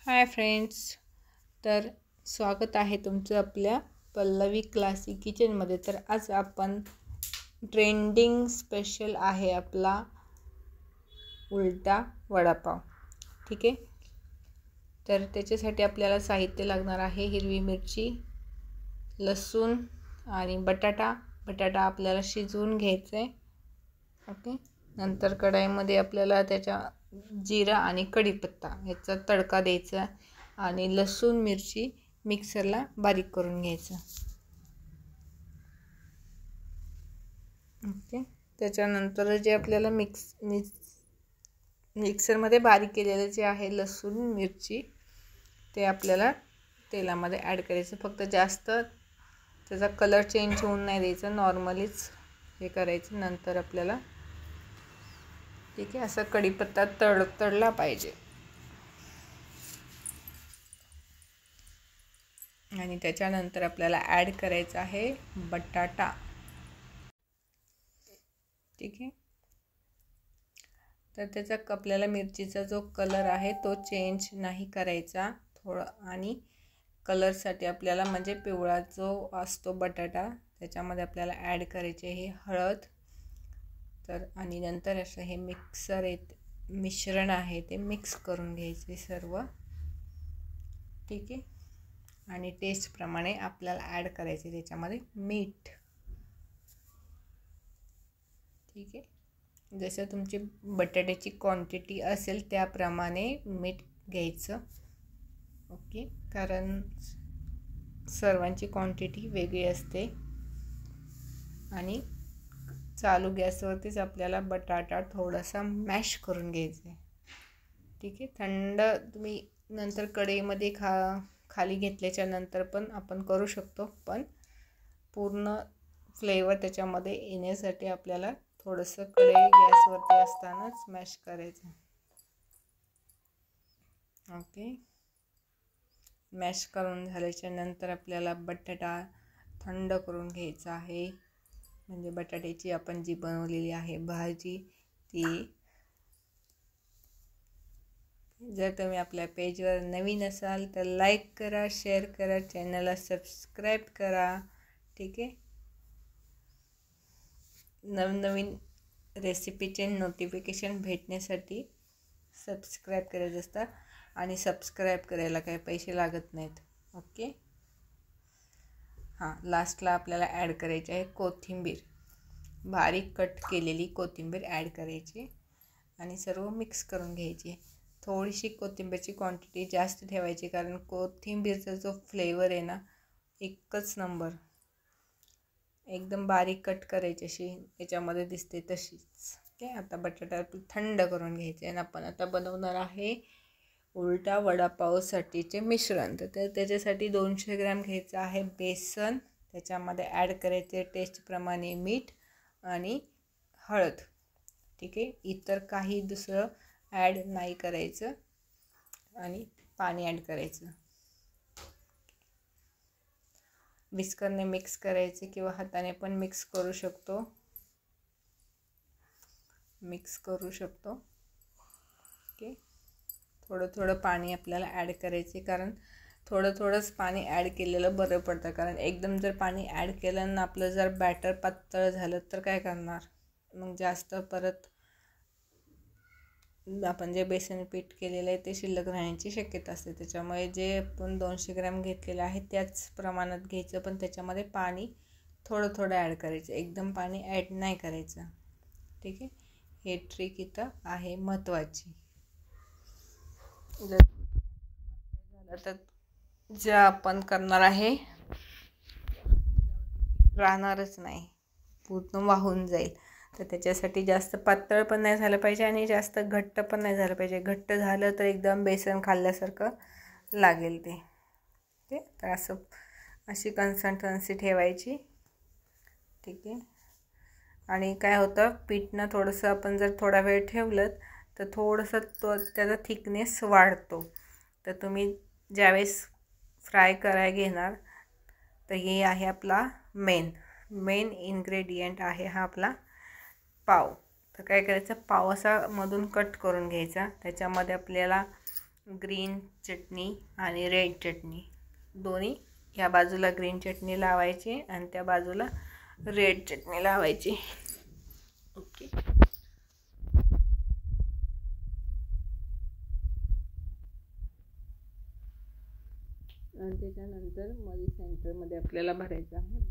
Hi friends, तर स्वागत आहे तुमचं आपल्या पल्लवी क्लासिक किचनमध्ये। तर आज आपण ट्रेंडिंग स्पेशल आहे आपला उलटा वडापाव। ठीक आहे, तर त्याच्यासाठी आपल्याला साहित्य लागणार आहे हिरवी मिरची, लसूण आणि बटाटा आपल्याला शिजवून घ्यायचं आहे। ओके, नंतर कढईमध्ये आपल्याला त्याच्या जिरा आणि कढीपत्ता याचा तडका द्यायचा आणि लसूण मिरची मिक्सरला बारीक करून घ्यायचं। ओके, त्याच्यानंतर जे आपल्याला मिक्सरमध्ये बारीक केलेले जे आहे लसूण मिरची ते आपल्याला तेलामध्ये ॲड करायचं। फक्त जास्त त्याचा कलर चेंज होऊन नाही द्यायचा, नॉर्मलीच हे करायचं। नंतर आपल्याला ठीक आहे असा कढीपत्ता तळला पाहिजे आणि त्याच्यानंतर आपल्याला ॲड करायचा आहे बटाटा। ठीक आहे, तर त्याचा आपल्याला मिरचीचा जो कलर आहे तो चेंज नाही करायचा थोडं, आणि कलरसाठी आपल्याला म्हणजे पिवळा जो असतो बटाटा त्याच्यामध्ये आपल्याला ॲड करायचे हे हळद। तर आणि नंतर असं हे मिश्रण आहे ते मिक्स करून घ्यायचे सर्व। ठीक आहे, आणि टेस्टप्रमाणे आपल्याला ॲड करायचे त्याच्यामध्ये मीठ। ठीक आहे, जसं तुमची बटाट्याची क्वांटिटी असेल त्याप्रमाणे मीठ घ्यायचं। ओके, कारण सर्वांची क्वांटिटी वेगळी असते। आणि चालू गॅसवरतीच आपल्याला बटाटा थोडासा मॅश करून घ्यायचा आहे। ठीक आहे, थंड तुम्ही नंतर कढईमध्ये खाली घेतल्याच्या नंतर पण आपण करू शकतो, पण पूर्ण फ्लेवर त्याच्यामध्ये येण्यासाठी आपल्याला थोडंसं कढई गॅसवरती असतानाच मॅश करायचं। ओके, मॅश करून झाल्याच्या नंतर आपल्याला बटाटा थंड करून घ्यायचा आहे, म्हणजे बटाट्याची आपण जी बनवलेली आहे भाजी ती। जर तुम्ही आपल्या पेजवर नवीन असाल तर लाईक करा, शेअर करा, चॅनलला सबस्क्राईब करा। ठीक आहे, नवनवीन रेसिपीचे नोटिफिकेशन भेटण्यासाठी सबस्क्राईब करायचं असतं, आणि सबस्क्राईब करायला काही पैसे लागत नाहीत। ओके, हां, लास्टला आपल्याला ॲड करायची आहे कोथिंबीर, बारीक कट केलेली कोथिंबीर ॲड करायची आणि सर्व मिक्स करून घ्यायची। थोडीशी कोथिंबीरची क्वांटिटी जास्त ठेवायची, कारण कोथिंबीरचा जो फ्लेवर आहे ना एकच नंबर, एकदम बारीक कट करायची अशी याच्यामध्ये दिसते तशीच। ओके, आता बटाटा थंड करून घ्यायचे आणि आपण आता बनवणार आहे उलटा वडापावसाठीचे मिश्रण। तर त्याच्यासाठी 200 ग्रॅम घ्यायचं आहे बेसन, त्याच्यामध्ये ॲड करायचे टेस्टप्रमाणे मीठ आणि हळद। ठीक आहे, इतर काही दुसरं ॲड नाही करायचं, आणि पाणी ॲड करायचं। विस्करने मिक्स करायचे किंवा हाताने पण मिक्स करू शकतो। ओके, थोडं पाणी आपल्याला ॲड करायचे, कारण थोडंच पाणी ॲड केलेलं बरं पडतं। कारण एकदम जर पाणी ॲड केलं ना आपलं जर बॅटर पातळ झालं तर काय करणार, मग जास्त परत आपण जे बेसन पीठ केलेलं आहे ते शिल्लक राहण्याची शक्यता असते। त्याच्यामुळे जे आपण 200 ग्रॅम घेतलेलं आहे त्याच प्रमाणात घ्यायचं, पण त्याच्यामध्ये पाणी थोडं ॲड करायचं, एकदम पाणी ॲड नाही करायचं। ठीक आहे, हे ट्रिक इथं आहे महत्त्वाची। जर झालं तर जे आपण करणार आहे राहणारच नाही, पूर्ण वाहून जाईल। तर त्याच्यासाठी जास्त पातळ पण नाही झालं पाहिजे आणि जास्त घट्ट पण नाही झालं पाहिजे। घट्ट झालं तर एकदम बेसन खाल्ल्यासारखं लागेल ते। ओके, तर अशी कन्सिस्टन्सी ठेवायची। ठीक आहे, आणि काय होतं पीठनं थोडंसं आपण जर थोडा वेळ ठेवलं तर थोडंसं त्याचा थिकनेस वाढतो। तर तुम्ही ज्यावेळेस फ्राय करायला घेणार तर हे आहे आपला मेन इन्ग्रेडियंट आहे हा आपला पाव। तर काय करायचं, पाव असा मधून कट करून घ्यायचा, त्याच्यामध्ये आपल्याला ग्रीन चटणी आणि रेड चटणी दोन्ही ह्या बाजूला ग्रीन चटणी लावायची आणि त्या बाजूला रेड चटणी लावायची. ओके. आणि त्याच्यानंतर मध्ये सेंटरमध्ये आपल्याला भरायचं आहे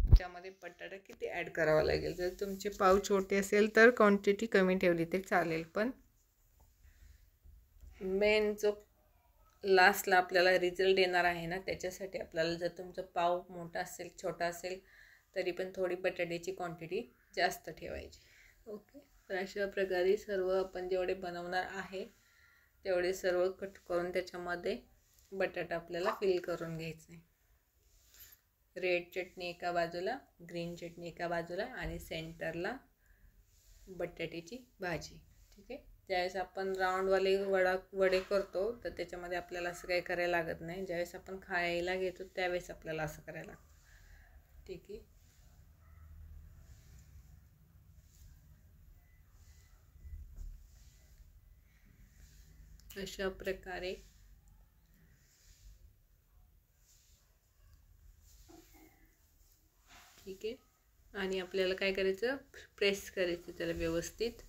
त्याच्यामध्ये बटाटा किती ॲड करावा लागेल. जर तुमचे पाव छोटे असेल तर क्वांटिटी कमी ठेवली तरी चालेल, पण मेन जो लास्टला आपल्याला रिझल्ट येणार आहे ना, त्याच्यासाठी आपल्याला जर तुमचा पाव मोठा असेल छोटा असेल तरी पण थोडी बटाट्याची क्वांटिटी जास्त ठेवायची. ओके. तर अशा प्रकारे सर्व आपण जेवढे बनवणार आहे तेवढे सर्व कट करून त्याच्यामध्ये बटाटा आपल्याला फिल करून घ्यायचं आहे. रेड चटणी एका बाजूला, ग्रीन चटणी एका बाजूला आणि सेंटरला बटाट्याची भाजी. ठीक आहे. ज्यावेळेस आपण राऊंडवाले वडे करतो तर त्याच्यामध्ये आपल्याला असं काही करायला लागत नाही. ज्यावेळेस आपण खायला घेतो त्यावेळेस आपल्याला असं करायला लागतं. ठीक आहे. अशा प्रकारे ठीक आहे. आणि आपल्याला काय करायचं, प्रेस करायचं त्याला व्यवस्थित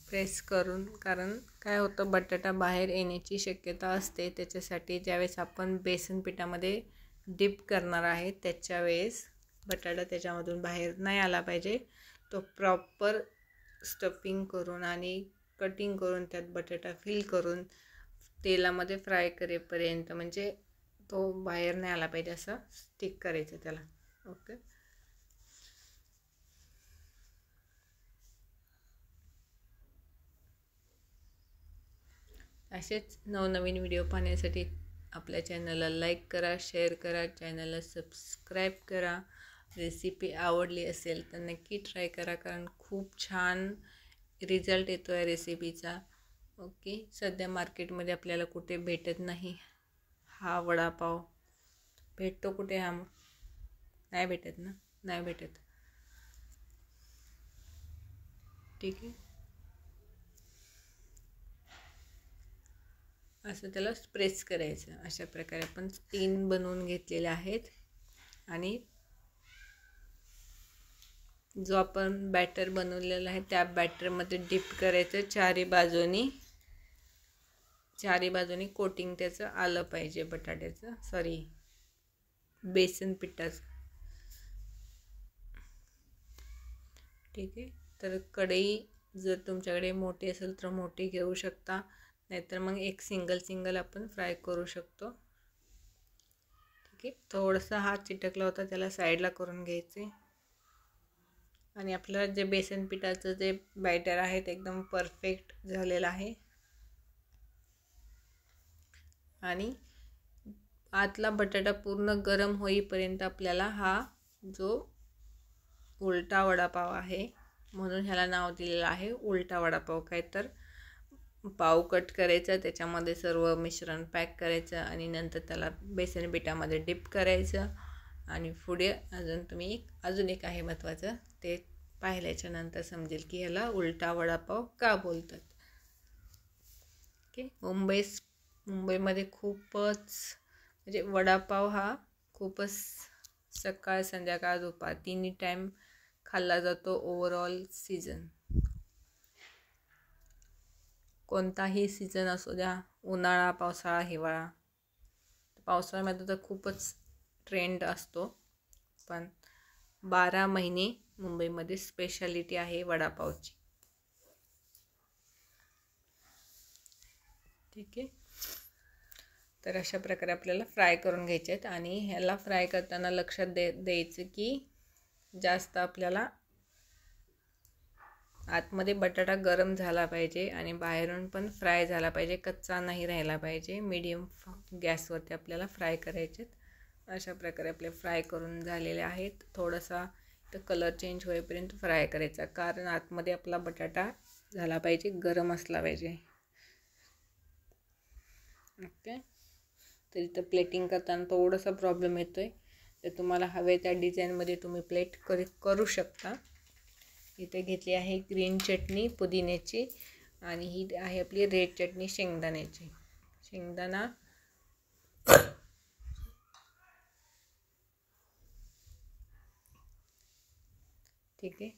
प्रेस करून, कारण काय होतं बटाटा बाहेर येण्याची शक्यता असते. त्याच्यासाठी ज्यावेळेस आपण बेसन पिठामध्ये डिप करणार आहे त्याच्या वेळेस बटाटा त्याच्यामधून बाहेर नाही आला पाहिजे. तो प्रॉपर स्टफिंग करून आणि कटिंग करून त्यात बटाटा फिल करून तेलामध्ये फ्राय करेपर्यंत, म्हणजे तो बाहेर नाही आला पाहिजे असं स्टिक करायचं त्याला. ओके. असेच नवनवीन व्हिडिओ पाहण्यासाठी आपल्या चॅनलला लाईक करा, शेअर करा, चॅनलला सबस्क्राईब करा. रेसिपी आवडली असेल तर नक्की ट्राय करा, कारण खूप छान रिझल्ट येतो आहे रेसिपीचा. ओके. सध्या मार्केटमध्ये आपल्याला कुठे भेटत नाही हा वडापाव. भेटतो कुठे हा? नाही भेटत ना, नाही भेटत. ठीक आहे. असं त्याला प्रेस करायचं. अशा प्रकारे आपण 3 बनवून घेतलेले आहेत आणि जो आपण बॅटर बनवलेला आहे त्या बॅटरमध्ये डिप करायचं. चारी बाजूनी कोटिंग त्याचं आलं पाहिजे बटाट्याचं, बेसन पिठाचं. ठीक आहे. तर कढई जर तुमच्याकडे मोठी असेल तर मोठी घेऊ शकता, नाहीतर मग एक सिंगल आपण फ्राय करू शकतो. ठीक आहे. थोडासा हात चिटकला होता त्याला साईडला करून घ्यायचे. आणि आपलं जे बेसन पिठाचं जे बॅटर आहे ते एकदम परफेक्ट झालेलं आहे. आणि आतला बटाटा पूर्ण गरम होईपर्यंत आपल्याला हा जो उलटा वडापाव आहे, म्हणून ह्याला नाव दिलेलं आहे उलटा वडापाव. काय तर पाव कट करायचा, त्याच्यामध्ये सर्व मिश्रण पॅक करायचं आणि नंतर त्याला बेसन पिठामध्ये डिप करायचं. आणि पुढे अजून एक आहे महत्त्वाचं, ते पाहिल्याच्या नंतर समजेल की ह्याला उलटा वडापाव का बोलतात. ओके. मुंबईमध्ये खूपच म्हणजे वडापाव हा खूपच सकाळ संध्याकाळ दुपार तिन्ही टाईम खाल्ला जातो. ओव्हरऑल सीझन, कोणताही सीझन असू द्या, उन्हाळा, पावसाळा, हिवाळा. पावसाळ्यामध्ये तर खूपच ट्रेंड असतो, पण 12 महिने मुंबईमध्ये स्पेशालिटी आहे वडापावची. ठीक आहे. तर अशा प्रकारे आपल्याला फ्राय करून घ्यायचे आहेत. आणि ह्याला फ्राय करताना लक्षात द्यायचं की जास्त आपल्याला आतमध्ये बटाटा गरम झाला पाहिजे आणि बाहेरून पण फ्राय झाला पाहिजे, कच्चा नाही राहिला पाहिजे. मीडियम गॅसवरती आपल्याला फ्राय करायचे. अशा प्रकारे आपले फ्राय करून झालेले आहेत. थोडासा तर कलर चेंज होईपर्यंत फ्राय करायचा, कारण आतमध्ये आपला बटाटा झाला पाहिजे, गरम असला पाहिजे. ओके. तर इथं प्लेटिंग करताना थोडासा प्रॉब्लेम येतो आहे, तर तुम्हाला हवे त्या डिझाईनमध्ये तुम्ही प्लेट करू शकता. इथे घेतली आहे ग्रीन चटणी पुदिन्याची आणि ही आहे आपली रेड चटणी शेंगदाण्याची. शेंगदाणा ठीक आहे.